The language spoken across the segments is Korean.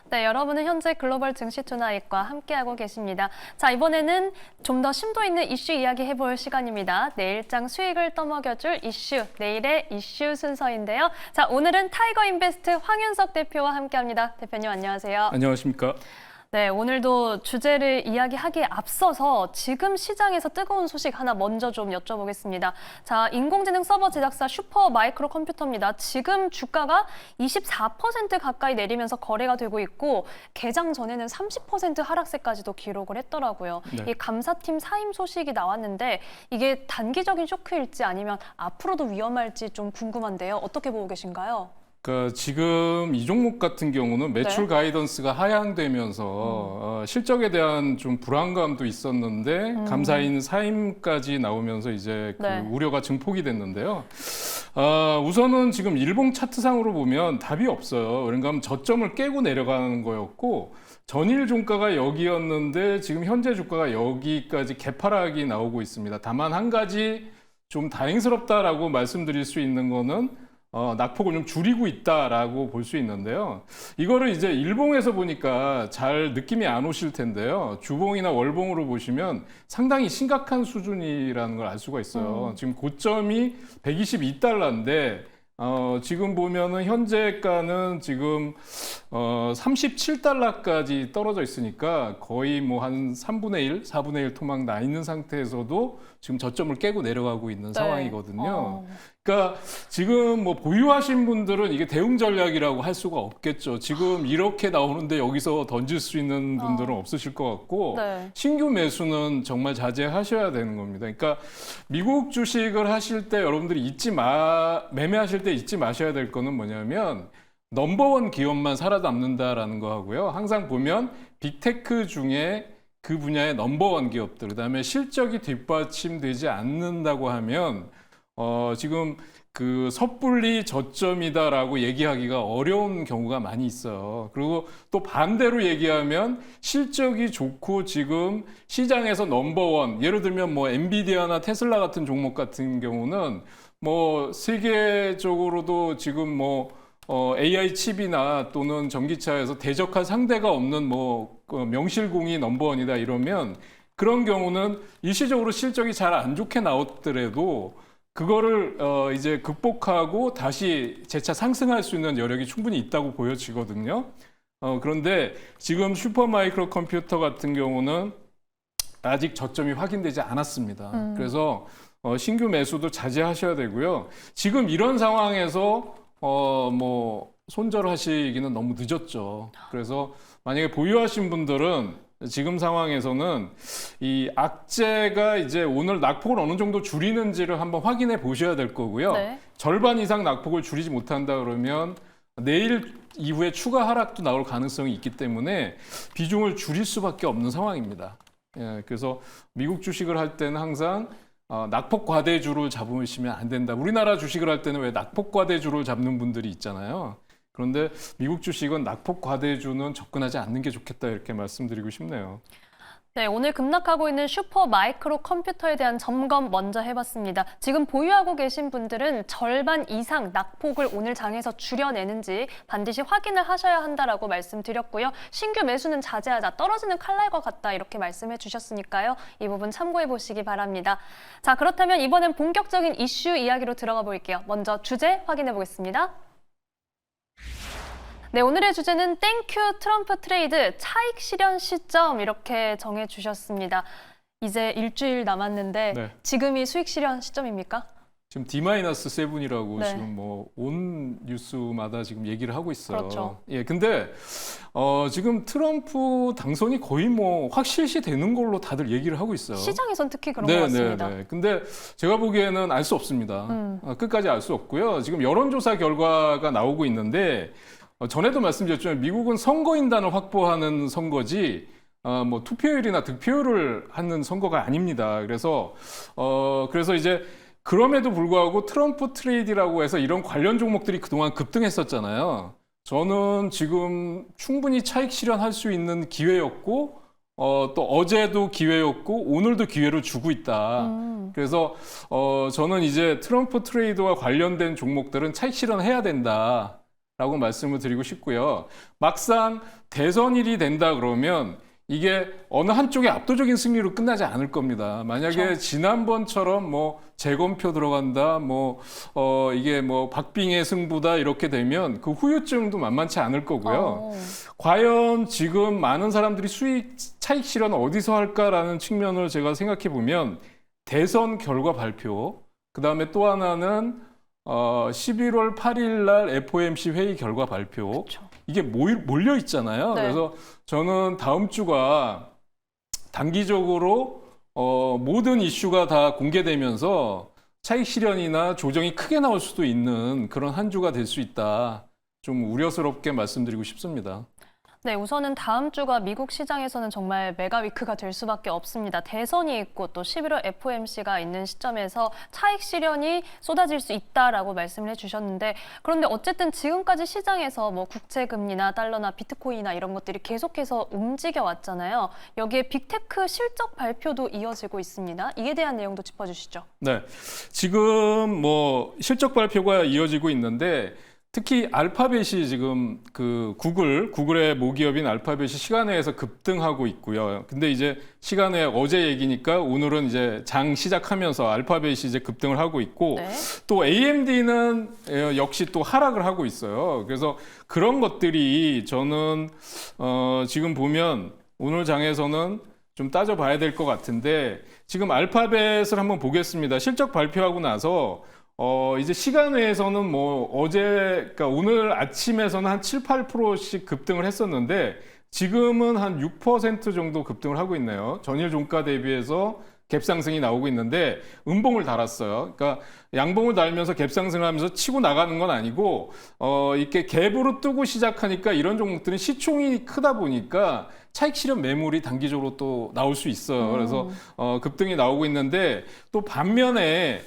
네, 여러분은 현재 글로벌 증시 투나잇과 함께하고 계십니다. 자, 이번에는 좀 더 심도 있는 이슈 이야기 해볼 시간입니다. 내일장 수익을 떠먹여줄 이슈, 내일의 이슈 순서인데요. 자, 오늘은 타이거 인베스트 황윤석 대표와 함께합니다. 대표님 안녕하세요. 안녕하십니까? 네, 오늘도 주제를 이야기하기에 앞서서 지금 시장에서 뜨거운 소식 하나 먼저 좀 여쭤보겠습니다. 자, 인공지능 서버 제작사 슈퍼 마이크로 컴퓨터입니다. 지금 주가가 24% 가까이 내리면서 거래가 되고 있고 개장 전에는 30% 하락세까지도 기록을 했더라고요. 네. 이 감사팀 사임 소식이 나왔는데 이게 단기적인 쇼크일지 아니면 앞으로도 위험할지 좀 궁금한데요. 어떻게 보고 계신가요? 그러니까 지금 이 종목 같은 경우는 매출 네. 가이던스가 하향되면서 실적에 대한 좀 불안감도 있었는데 감사인 사임까지 나오면서 이제 그 네. 우려가 증폭이 됐는데요. 우선은 지금 일봉 차트상으로 보면 답이 없어요. 그러니까 저점을 깨고 내려가는 거였고 전일 종가가 여기였는데 지금 현재 주가가 여기까지 개파락이 나오고 있습니다. 다만 한 가지 좀 다행스럽다라고 말씀드릴 수 있는 거는 낙폭을 좀 줄이고 있다라고 볼 수 있는데요. 이거를 이제 일봉에서 보니까 잘 느낌이 안 오실 텐데요. 주봉이나 월봉으로 보시면 상당히 심각한 수준이라는 걸 알 수가 있어요. 지금 고점이 122달러인데 지금 보면은 현재가는 지금 37달러까지 떨어져 있으니까 거의 뭐 한 3분의 1, 4분의 1 토막 나 있는 상태에서도 지금 저점을 깨고 내려가고 있는 상황이거든요. 그러니까 지금 뭐 보유하신 분들은 이게 대응 전략이라고 할 수가 없겠죠. 지금 이렇게 나오는데 여기서 던질 수 있는 분들은 없으실 것 같고 네. 신규 매수는 정말 자제하셔야 되는 겁니다. 그러니까 미국 주식을 하실 때 여러분들이 매매하실 때 잊지 마셔야 될 거는 뭐냐면 넘버원 기업만 살아남는다라는 거 하고요. 항상 보면 빅테크 중에 그 분야의 넘버원 기업들, 그다음에 실적이 뒷받침되지 않는다고 하면 지금 그 섣불리 저점이다라고 얘기하기가 어려운 경우가 많이 있어요. 그리고 또 반대로 얘기하면 실적이 좋고 지금 시장에서 넘버원, 예를 들면 뭐 엔비디아나 테슬라 같은 종목 같은 경우는 뭐 세계적으로도 지금 뭐 AI 칩이나 또는 전기차에서 대적할 상대가 없는 뭐 명실공히 넘버원이다 이러면 그런 경우는 일시적으로 실적이 잘 안 좋게 나왔더라도 그거를 이제 극복하고 다시 재차 상승할 수 있는 여력이 충분히 있다고 보여지거든요. 그런데 지금 슈퍼마이크로 컴퓨터 같은 경우는 아직 저점이 확인되지 않았습니다. 그래서 신규 매수도 자제하셔야 되고요. 지금 이런 상황에서 뭐 손절하시기는 너무 늦었죠. 그래서 만약에 보유하신 분들은 지금 상황에서는 이 악재가 이제 오늘 낙폭을 어느 정도 줄이는지를 한번 확인해 보셔야 될 거고요. 네. 절반 이상 낙폭을 줄이지 못한다 그러면 내일 이후에 추가 하락도 나올 가능성이 있기 때문에 비중을 줄일 수밖에 없는 상황입니다. 예, 그래서 미국 주식을 할 때는 항상 낙폭 과대주를 잡으시면 안 된다. 우리나라 주식을 할 때는 왜 낙폭 과대주를 잡는 분들이 있잖아요. 그런데 미국 주식은 낙폭 과대주는 접근하지 않는 게 좋겠다 이렇게 말씀드리고 싶네요. 네, 오늘 급락하고 있는 슈퍼 마이크로 컴퓨터에 대한 점검 먼저 해봤습니다. 지금 보유하고 계신 분들은 절반 이상 낙폭을 오늘 장에서 줄여내는지 반드시 확인을 하셔야 한다라고 말씀드렸고요. 신규 매수는 자제하자, 떨어지는 칼날과 같다 이렇게 말씀해 주셨으니까요. 이 부분 참고해 보시기 바랍니다. 자, 그렇다면 이번엔 본격적인 이슈 이야기로 들어가 볼게요. 먼저 주제 확인해 보겠습니다. 네, 오늘의 주제는 땡큐 트럼프 트레이드 차익 실현 시점 이렇게 정해주셨습니다. 이제 일주일 남았는데 네. 지금이 수익 실현 시점입니까? 지금 D-7이라고 네. 지금 뭐 온 뉴스마다 지금 얘기를 하고 있어요. 그렇죠. 예, 근데 지금 트럼프 당선이 거의 뭐 확실시 되는 걸로 다들 얘기를 하고 있어요. 시장에선 특히 그런 것 같습니다. 네. 근데 제가 보기에는 알 수 없습니다. 끝까지 알 수 없고요. 지금 여론조사 결과가 나오고 있는데 전에도 말씀드렸지만 미국은 선거인단을 확보하는 선거지 뭐 투표율이나 득표율을 하는 선거가 아닙니다. 그래서 이제 그럼에도 불구하고 트럼프 트레이드라고 해서 이런 관련 종목들이 그동안 급등했었잖아요. 저는 지금 충분히 차익 실현할 수 있는 기회였고 또 어제도 기회였고 오늘도 기회를 주고 있다. 그래서 저는 이제 트럼프 트레이드와 관련된 종목들은 차익 실현해야 된다. 라고 말씀을 드리고 싶고요. 막상 대선일이 된다 그러면 이게 어느 한쪽의 압도적인 승리로 끝나지 않을 겁니다. 만약에 그렇죠. 지난번처럼 뭐 재검표 들어간다, 이게 뭐 박빙의 승부다 이렇게 되면 그 후유증도 만만치 않을 거고요. 과연 지금 많은 사람들이 수익 차익 실현 어디서 할까라는 측면을 제가 생각해 보면 대선 결과 발표, 그 다음에 또 하나는 11월 8일 날 FOMC 회의 결과 발표. 그렇죠. 이게 몰려 있잖아요. 네. 그래서 저는 다음 주가 단기적으로 모든 이슈가 다 공개되면서 차익 실현이나 조정이 크게 나올 수도 있는 그런 한 주가 될 수 있다. 좀 우려스럽게 말씀드리고 싶습니다. 네, 우선은 다음 주가 미국 시장에서는 정말 메가 위크가 될 수밖에 없습니다. 대선이 있고 또 11월 FOMC가 있는 시점에서 차익 실현이 쏟아질 수 있다라고 말씀을 해주셨는데, 그런데 어쨌든 지금까지 시장에서 뭐 국채 금리나 달러나 비트코인이나 이런 것들이 계속해서 움직여 왔잖아요. 여기에 빅테크 실적 발표도 이어지고 있습니다. 이에 대한 내용도 짚어주시죠. 네, 지금 뭐 실적 발표가 이어지고 있는데 특히 알파벳이 지금 그 구글의 모기업인 알파벳이 시간외에서 급등하고 있고요. 근데 이제 시간외 어제 얘기니까 오늘은 이제 장 시작하면서 알파벳이 이제 급등을 하고 있고 네. 또 AMD는 역시 또 하락을 하고 있어요. 그래서 그런 것들이 저는 지금 보면 오늘 장에서는 좀 따져봐야 될 것 같은데 지금 알파벳을 한번 보겠습니다. 실적 발표하고 나서 이제 시간 외에서는 뭐 그러니까 오늘 아침에서는 한 7, 8%씩 급등을 했었는데 지금은 한 6% 정도 급등을 하고 있네요. 전일 종가 대비해서 갭 상승이 나오고 있는데 음봉을 달았어요. 그러니까 양봉을 달면서 갭 상승을 하면서 치고 나가는 건 아니고 이렇게 갭으로 뜨고 시작하니까 이런 종목들은 시총이 크다 보니까 차익 실현 매물이 단기적으로 또 나올 수 있어요. 그래서 급등이 나오고 있는데 또 반면에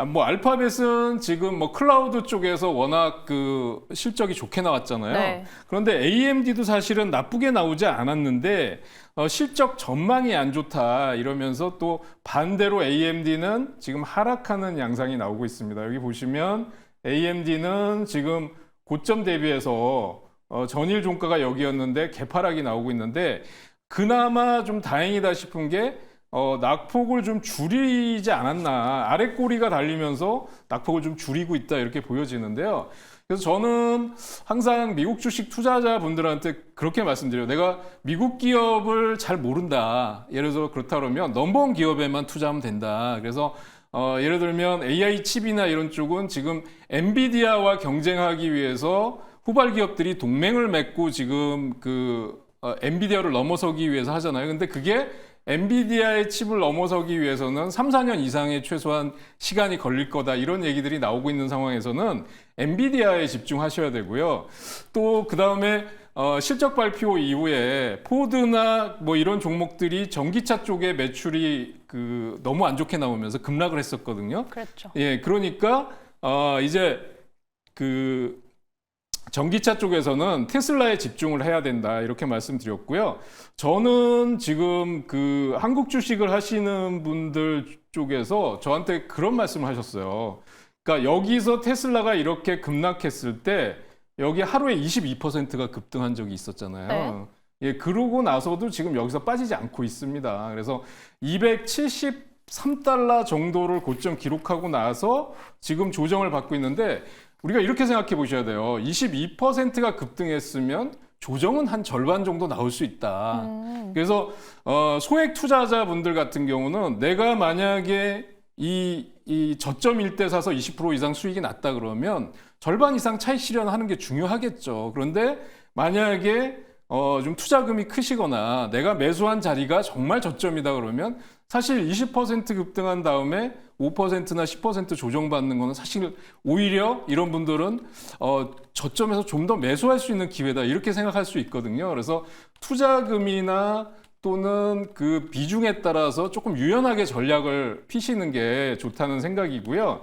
뭐 알파벳은 지금 뭐 클라우드 쪽에서 워낙 그 실적이 좋게 나왔잖아요. 네. 그런데 AMD도 사실은 나쁘게 나오지 않았는데 실적 전망이 안 좋다 이러면서 또 반대로 AMD는 지금 하락하는 양상이 나오고 있습니다. 여기 보시면 AMD는 지금 고점 대비해서 전일 종가가 여기였는데 개파락이 나오고 있는데 그나마 좀 다행이다 싶은 게 낙폭을 좀 줄이지 않았나. 아래 꼬리가 달리면서 낙폭을 좀 줄이고 있다 이렇게 보여지는데요. 그래서 저는 항상 미국 주식 투자자분들한테 그렇게 말씀드려요. 내가 미국 기업을 잘 모른다. 예를 들어 그렇다 그러면 넘버원 기업에만 투자하면 된다. 그래서 예를 들면 AI 칩이나 이런 쪽은 지금 엔비디아와 경쟁하기 위해서 후발 기업들이 동맹을 맺고 지금 엔비디아를 넘어서기 위해서 하잖아요. 근데 그게 엔비디아의 칩을 넘어서기 위해서는 3, 4년 이상의 최소한 시간이 걸릴 거다 이런 얘기들이 나오고 있는 상황에서는 엔비디아에 집중하셔야 되고요. 또 그다음에 실적 발표 이후에 포드나 뭐 이런 종목들이 전기차 쪽에 매출이 너무 안 좋게 나오면서 급락을 했었거든요. 그렇죠. 예, 그러니까 이제 전기차 쪽에서는 테슬라에 집중을 해야 된다 이렇게 말씀드렸고요. 저는 지금 한국 주식을 하시는 분들 쪽에서 저한테 그런 말씀을 하셨어요. 그러니까 여기서 테슬라가 이렇게 급락했을 때 여기 하루에 22%가 급등한 적이 있었잖아요. 예, 그러고 나서도 지금 여기서 빠지지 않고 있습니다. 그래서 273달러 정도를 고점 기록하고 나서 지금 조정을 받고 있는데 우리가 이렇게 생각해 보셔야 돼요. 22%가 급등했으면 조정은 한 절반 정도 나올 수 있다. 그래서 소액 투자자분들 같은 경우는 내가 만약에 이 저점일 때 사서 20% 이상 수익이 났다 그러면 절반 이상 차익 실현하는 게 중요하겠죠. 그런데 만약에 좀 투자금이 크시거나 내가 매수한 자리가 정말 저점이다 그러면 사실 20% 급등한 다음에 5%나 10% 조정받는 거는 사실 오히려 이런 분들은 저점에서 좀 더 매수할 수 있는 기회다 이렇게 생각할 수 있거든요. 그래서 투자금이나 또는 그 비중에 따라서 조금 유연하게 전략을 피시는 게 좋다는 생각이고요.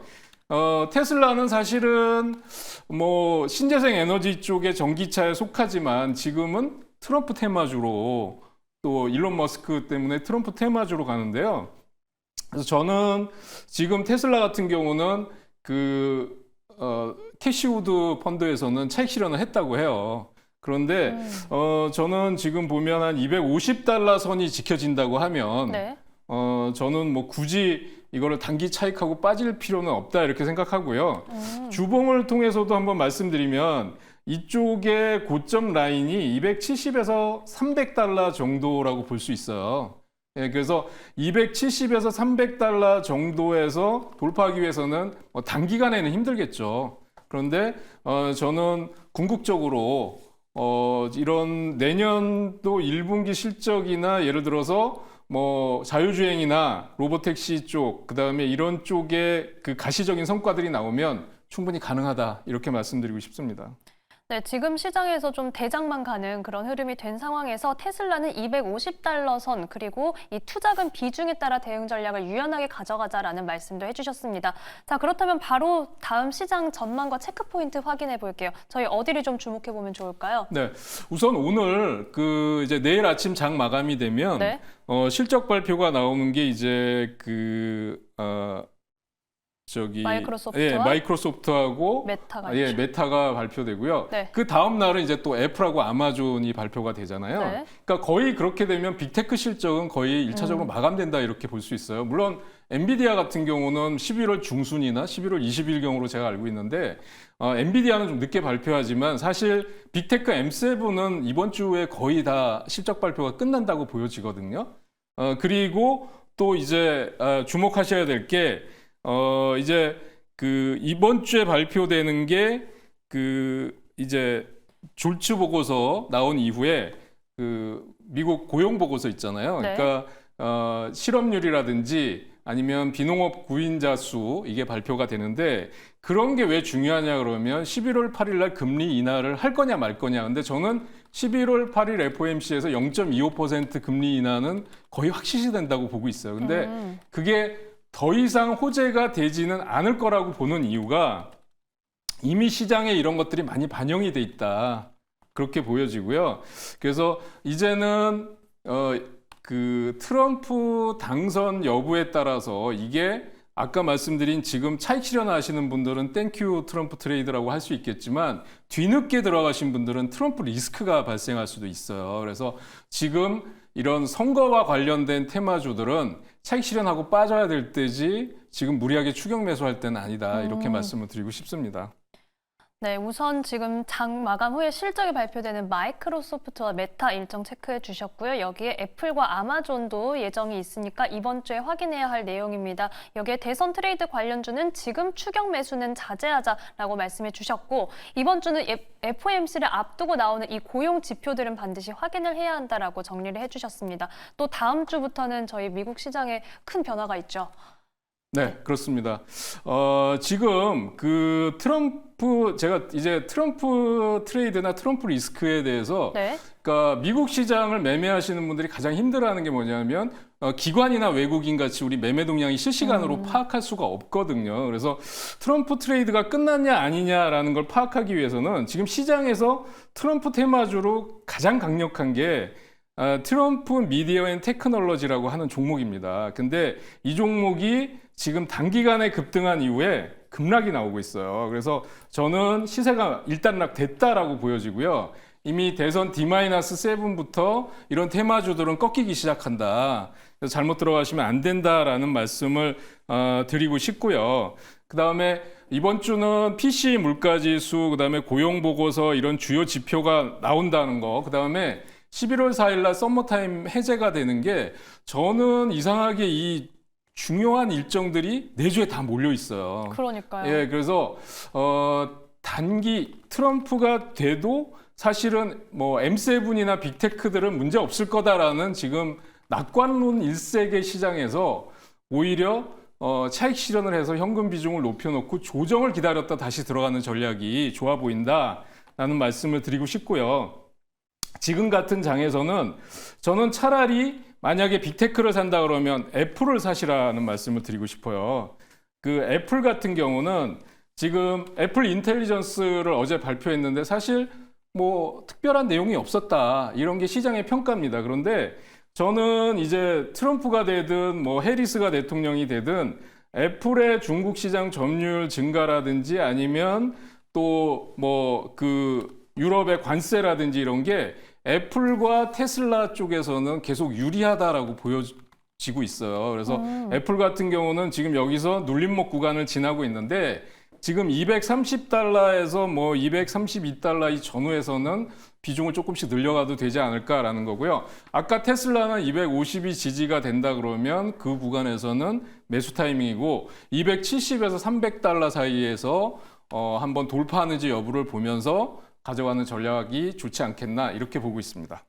테슬라는 사실은 뭐 신재생 에너지 쪽의 전기차에 속하지만 지금은 트럼프 테마주로 또 일론 머스크 때문에 트럼프 테마주로 가는데요. 그래서 저는 지금 테슬라 같은 경우는 캐시우드 펀드에서는 차익 실현을 했다고 해요. 그런데 저는 지금 보면 한 $250 선이 지켜진다고 하면 네. 저는 뭐 굳이 이거를 단기 차익하고 빠질 필요는 없다 이렇게 생각하고요. 주봉을 통해서도 한번 말씀드리면 이쪽의 고점 라인이 270에서 $300 정도라고 볼 수 있어요. 예, 그래서 270에서 $300 정도에서 돌파하기 위해서는 단기간에는 힘들겠죠. 그런데 저는 궁극적으로 이런 내년도 1분기 실적이나 예를 들어서 뭐 자율주행이나 로보택시 쪽, 그다음에 이런 쪽에 그 가시적인 성과들이 나오면 충분히 가능하다 이렇게 말씀드리고 싶습니다. 네, 지금 시장에서 좀 대장만 가는 그런 흐름이 된 상황에서 테슬라는 $250 선, 그리고 이 투자금 비중에 따라 대응 전략을 유연하게 가져가자라는 말씀도 해주셨습니다. 자, 그렇다면 바로 다음 시장 전망과 체크 포인트 확인해 볼게요. 저희 어디를 좀 주목해 보면 좋을까요? 네, 우선 오늘 이제 내일 아침 장 마감이 되면 네. 실적 발표가 나오는 게 이제 마이크로소프트와 예, 마이크로소프트하고 메타가 예, 있죠. 메타가 발표되고요. 네. 그 다음 날은 이제 또 애플하고 아마존이 발표가 되잖아요. 네. 그러니까 거의 그렇게 되면 빅테크 실적은 거의 1차적으로 마감된다 이렇게 볼 수 있어요. 물론 엔비디아 같은 경우는 11월 중순이나 11월 20일경으로 제가 알고 있는데 엔비디아는 좀 늦게 발표하지만 사실 빅테크 M7은 이번 주에 거의 다 실적 발표가 끝난다고 보여지거든요. 그리고 또 이제 주목하셔야 될 게 이제 이번 주에 발표되는 게 이제 졸츠 보고서 나온 이후에 미국 고용 보고서 있잖아요. 네. 그러니까 실업률이라든지 아니면 비농업 구인자 수 이게 발표가 되는데 그런 게 왜 중요하냐 그러면 11월 8일 날 금리 인하를 할 거냐 말 거냐. 근데 저는 11월 8일 FOMC에서 0.25% 금리 인하는 거의 확실시 된다고 보고 있어요. 근데 그게 더 이상 호재가 되지는 않을 거라고 보는 이유가 이미 시장에 이런 것들이 많이 반영이 돼 있다. 그렇게 보여지고요. 그래서 이제는 트럼프 당선 여부에 따라서 이게 아까 말씀드린 지금 차익 실현하시는 분들은 땡큐 트럼프 트레이드라고 할 수 있겠지만 뒤늦게 들어가신 분들은 트럼프 리스크가 발생할 수도 있어요. 그래서 지금 이런 선거와 관련된 테마주들은 차익 실현하고 빠져야 될 때지 지금 무리하게 추격 매수할 때는 아니다. 이렇게 말씀을 드리고 싶습니다. 네, 우선 지금 장 마감 후에 실적이 발표되는 마이크로소프트와 메타 일정 체크해 주셨고요. 여기에 애플과 아마존도 예정이 있으니까 이번 주에 확인해야 할 내용입니다. 여기에 대선 트레이드 관련주는 지금 추격 매수는 자제하자라고 말씀해 주셨고, 이번 주는 FOMC를 앞두고 나오는 이 고용 지표들은 반드시 확인을 해야 한다라고 정리를 해 주셨습니다. 또 다음 주부터는 저희 미국 시장에 큰 변화가 있죠. 네, 그렇습니다. 지금 제가 이제 트럼프 트레이드나 트럼프 리스크에 대해서 네. 그러니까 미국 시장을 매매하시는 분들이 가장 힘들어하는 게 뭐냐면 기관이나 외국인 같이 우리 매매 동향이 실시간으로 파악할 수가 없거든요. 그래서 트럼프 트레이드가 끝났냐 아니냐라는 걸 파악하기 위해서는 지금 시장에서 트럼프 테마주로 가장 강력한 게 트럼프 미디어 앤 테크놀로지라고 하는 종목입니다. 근데 이 종목이 지금 단기간에 급등한 이후에 급락이 나오고 있어요. 그래서 저는 시세가 일단락 됐다라고 보여지고요. 이미 대선 D-7부터 이런 테마주들은 꺾이기 시작한다. 그래서 잘못 들어가시면 안 된다라는 말씀을 드리고 싶고요. 그다음에 이번 주는 PC 물가지수, 그다음에 고용 보고서 이런 주요 지표가 나온다는 거. 그다음에 11월 4일 날 썸머타임 해제가 되는 게 저는 이상하게 이 중요한 일정들이 내주에 다 몰려 있어요. 그러니까요. 예, 그래서 단기 트럼프가 돼도 사실은 뭐 M7이나 빅테크들은 문제 없을 거다라는 지금 낙관론 일색의 시장에서 오히려 차익 실현을 해서 현금 비중을 높여놓고 조정을 기다렸다 다시 들어가는 전략이 좋아 보인다라는 말씀을 드리고 싶고요. 지금 같은 장에서는 저는 차라리 만약에 빅테크를 산다 그러면 애플을 사시라는 말씀을 드리고 싶어요. 애플 같은 경우는 지금 애플 인텔리전스를 어제 발표했는데 사실 뭐 특별한 내용이 없었다. 이런 게 시장의 평가입니다. 그런데 저는 이제 트럼프가 되든 뭐 해리스가 대통령이 되든 애플의 중국 시장 점유율 증가라든지 아니면 또 뭐 그 유럽의 관세라든지 이런 게 애플과 테슬라 쪽에서는 계속 유리하다라고 보여지고 있어요. 그래서 애플 같은 경우는 지금 여기서 눌림목 구간을 지나고 있는데 지금 230달러에서 뭐 232달러 이 전후에서는 비중을 조금씩 늘려가도 되지 않을까라는 거고요. 아까 테슬라는 250이 지지가 된다 그러면 그 구간에서는 매수 타이밍이고 270에서 300달러 사이에서 한번 돌파하는지 여부를 보면서 가져가는 전략이 좋지 않겠나 이렇게 보고 있습니다.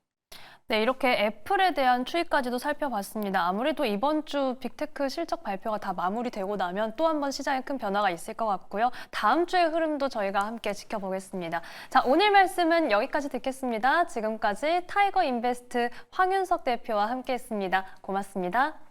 네, 이렇게 애플에 대한 추이까지도 살펴봤습니다. 아무래도 이번 주 빅테크 실적 발표가 다 마무리되고 나면 또 한 번 시장에 큰 변화가 있을 것 같고요. 다음 주의 흐름도 저희가 함께 지켜보겠습니다. 자, 오늘 말씀은 여기까지 듣겠습니다. 지금까지 타이거 인베스트 황윤석 대표와 함께했습니다. 고맙습니다.